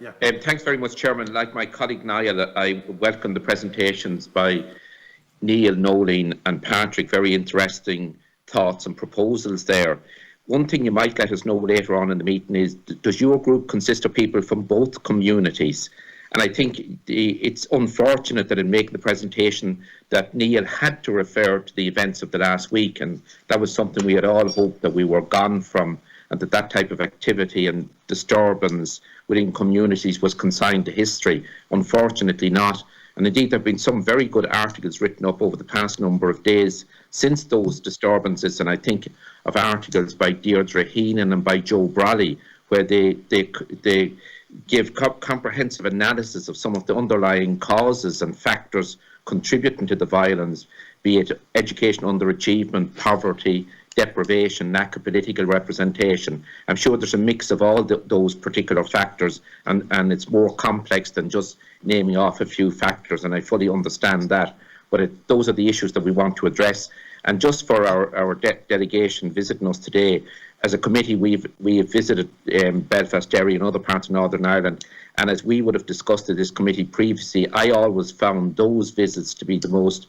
Yeah. Thanks very much, Chairman. Like my colleague Niall, I welcome the presentations by Neil, Nolene and Patrick. Very interesting thoughts and proposals there. One thing you might let us know later on in the meeting is, does your group consist of people from both communities? And I think it's unfortunate that in making the presentation that Neil had to refer to the events of the last week, and that was something we had all hoped that we were gone from, and that type of activity and disturbance within communities was consigned to history. Unfortunately not. And indeed there have been some very good articles written up over the past number of days since those disturbances, and I think of articles by Deirdre Heenan and by Joe Brolly, where they give comprehensive analysis of some of the underlying causes and factors contributing to the violence, be it education underachievement, poverty, deprivation, lack of political representation. I'm sure there's a mix of all those particular factors, and it's more complex than just naming off a few factors, and I fully understand that. But those are the issues that we want to address. And just for our delegation visiting us today, as a committee, we have visited Belfast, Derry and other parts of Northern Ireland, and as we would have discussed at this committee previously, I always found those visits to be the most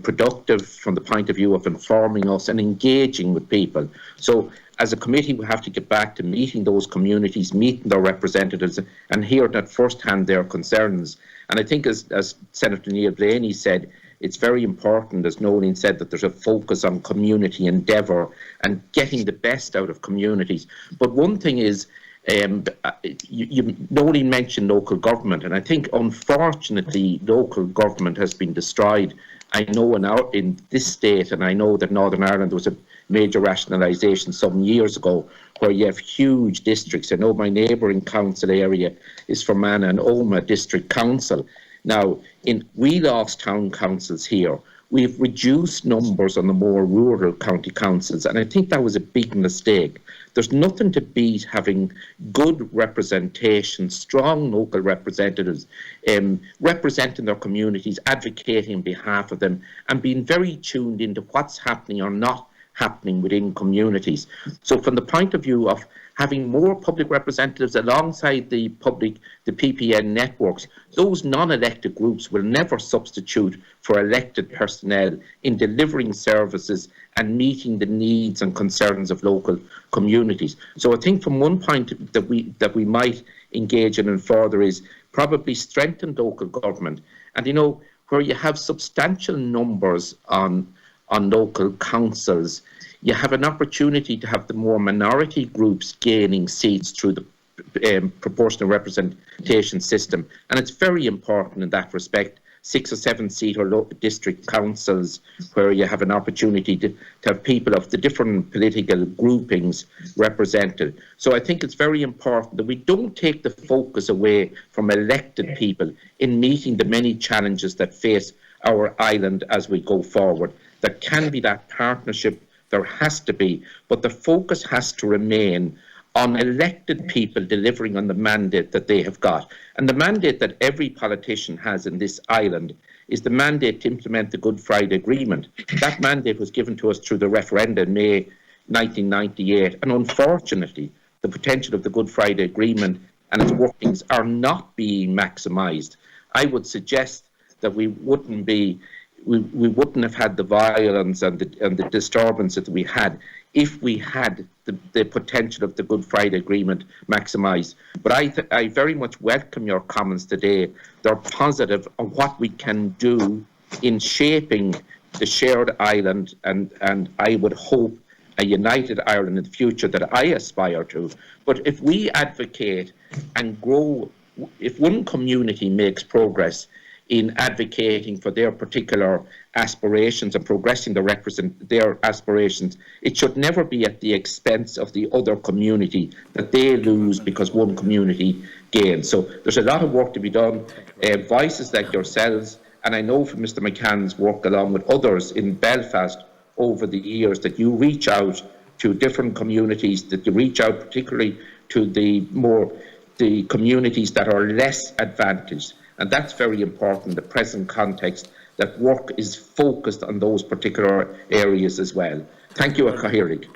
productive from the point of view of informing us and engaging with people. So as a committee, we have to get back to meeting those communities, meeting their representatives and hearing at first hand their concerns. And I think as Senator Neil Blaney said, it's very important, as Nolene said, that there's a focus on community endeavour and getting the best out of communities. But one thing is, Nolene mentioned local government, and I think unfortunately local government has been destroyed. I know in this state, and I know that Northern Ireland, there was a major rationalisation some years ago where you have huge districts. I know my neighbouring council area is Fermanagh and Omagh District Council. Now, we lost town councils here. We've reduced numbers on the more rural county councils, and I think that was a big mistake. There's nothing to beat having good representation, strong local representatives representing their communities, advocating on behalf of them, and being very tuned into what's happening or not happening within communities. So from the point of view of having more public representatives alongside the PPN networks, those non-elected groups will never substitute for elected personnel in delivering services and meeting the needs and concerns of local communities. So I think from one point that we might engage in and further is probably strengthen local government. And you know, where you have substantial numbers on local councils, you have an opportunity to have the more minority groups gaining seats through the proportional representation system. And it's very important in that respect, 6 or 7 seat or district councils where you have an opportunity to have people of the different political groupings represented. So I think it's very important that we don't take the focus away from elected people in meeting the many challenges that face our island as we go forward. There can be that partnership, there has to be, but the focus has to remain on elected people delivering on the mandate that they have got. And the mandate that every politician has in this island is the mandate to implement the Good Friday Agreement. That mandate was given to us through the referendum in May 1998, and unfortunately the potential of the Good Friday Agreement and its workings are not being maximised. I would suggest that we wouldn't have had the violence and the disturbances that we had if we had the potential of the Good Friday Agreement maximised. But I very much welcome your comments today. They're positive on what we can do in shaping the shared island, and I would hope a united Ireland in the future that I aspire to. But if we advocate and grow, if one community makes progress in advocating for their particular aspirations and progressing their aspirations, it should never be at the expense of the other community that they lose because one community gains. So there's a lot of work to be done. Voices like yourselves, and I know from Mr McCann's work along with others in Belfast over the years, that you reach out to different communities, that you reach out particularly to the communities that are less advantaged. And that's very important in the present context, that work is focused on those particular areas as well. Thank you, Cahirig.